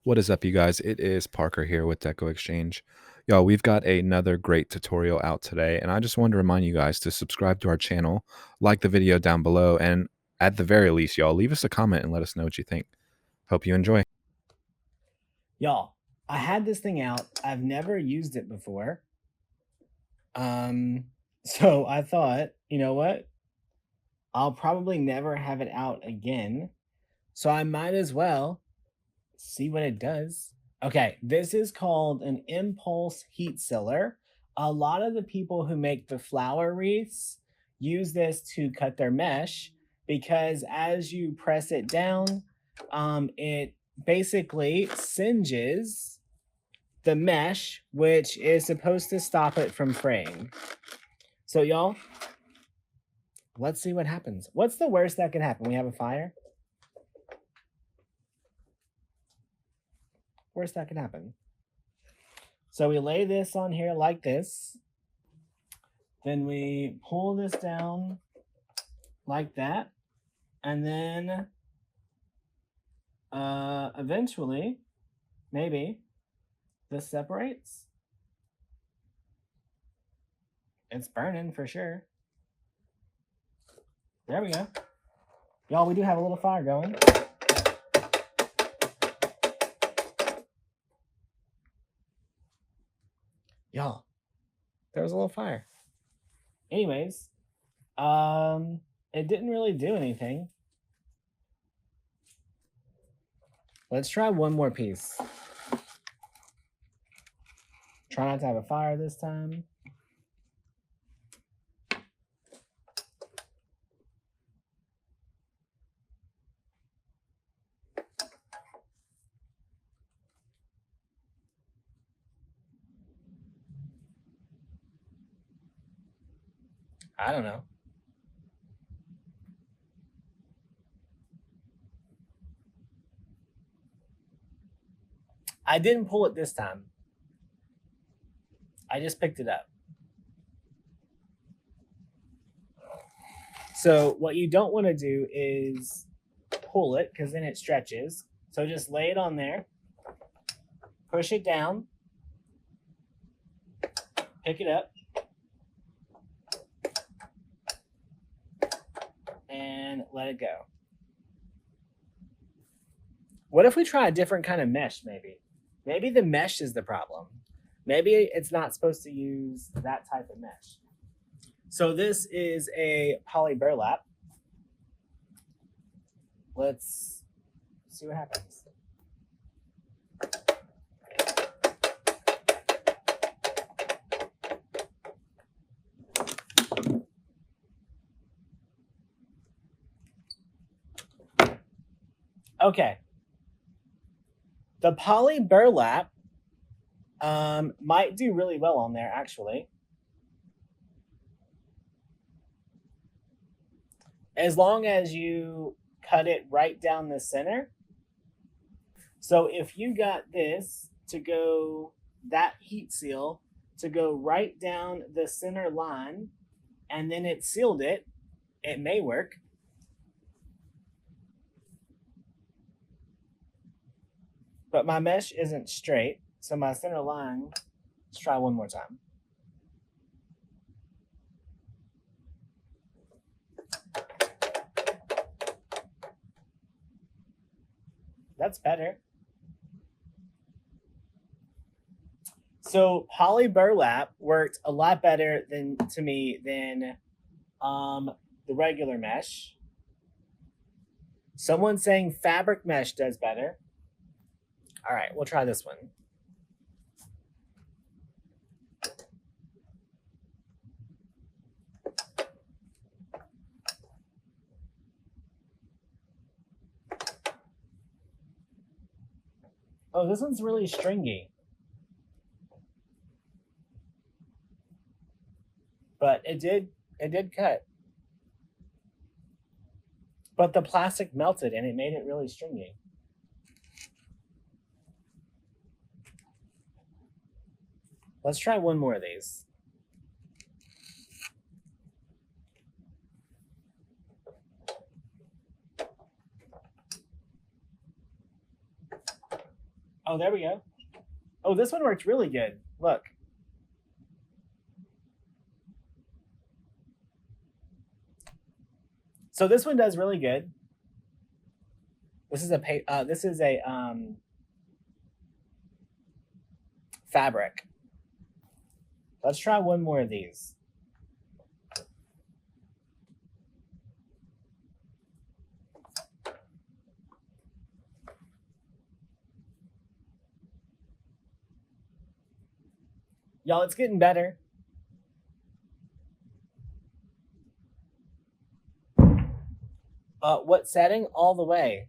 What is up, you guys? It is Parker here with DecoExchange. Y'all, we've got another great tutorial out today, and I just wanted to remind you guys to subscribe to our channel, like the video down below, and at the very least, y'all, leave us a comment and let us know what you think. Hope you enjoy. Y'all, I had this thing out. I've never used it before. So I thought, you know what? I'll probably never have it out again. So I might as well see what it does. Okay, this is called an impulse heat sealer. A lot of the people who make the flower wreaths use this to cut their mesh because as you press it down, it basically singes the mesh, which is supposed to stop it from fraying. So y'all, let's see what happens. What's the worst that could happen? We have a fire? Worst that could happen. So we lay this on here like this. Then we pull this down like that. And then eventually, maybe, this separates. It's burning for sure. There we go. Y'all, we do have a little fire going. Y'all, there was a little fire. Anyways, it didn't really do anything. Let's try one more piece. Try not to have a fire this time. I don't know. I didn't pull it this time. I just picked it up. So what you don't want to do is pull it because then it stretches. So just lay it on there, push it down, pick it up, and let it go. What if we try a different kind of mesh, maybe? Maybe the mesh is the problem. Maybe it's not supposed to use that type of mesh. So this is a poly burlap. Let's see what happens. Okay. The poly burlap might do really well on there, actually. As long as you cut it right down the center. So if you got this to go, that heat seal to go right down the center line, and then it sealed it, it may work. But my mesh isn't straight, so my center line, let's try one more time. That's better. So poly burlap worked a lot better to me than the regular mesh. Someone's saying fabric mesh does better. All right, we'll try this one. Oh, this one's really stringy. But it did cut. But the plastic melted and it made it really stringy. Let's try one more of these. Oh, there we go. Oh, this one worked really good. Look. So this one does really good. This is a fabric. Let's try one more of these. Y'all, it's getting better. What setting? All the way.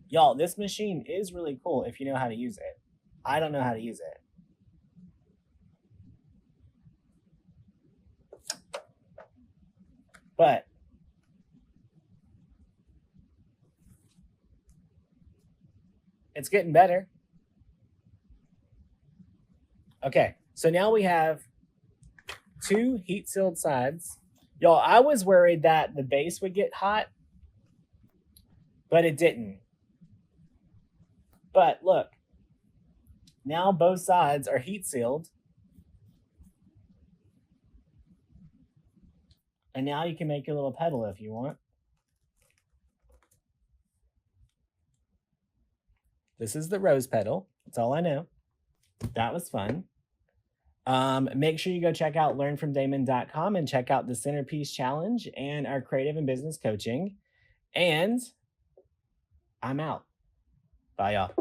Y'all, this machine is really cool if you know how to use it. I don't know how to use it. But it's getting better. Okay, so now we have 2 heat-sealed sides. Y'all, I was worried that the base would get hot, but it didn't. But look, now both sides are heat-sealed. And now you can make your little pedal if you want. This is the rose petal. That's all I know. That was fun. Make sure you go check out learnfromdamon.com and check out the Centerpiece Challenge and our creative and business coaching. And I'm out. Bye, y'all.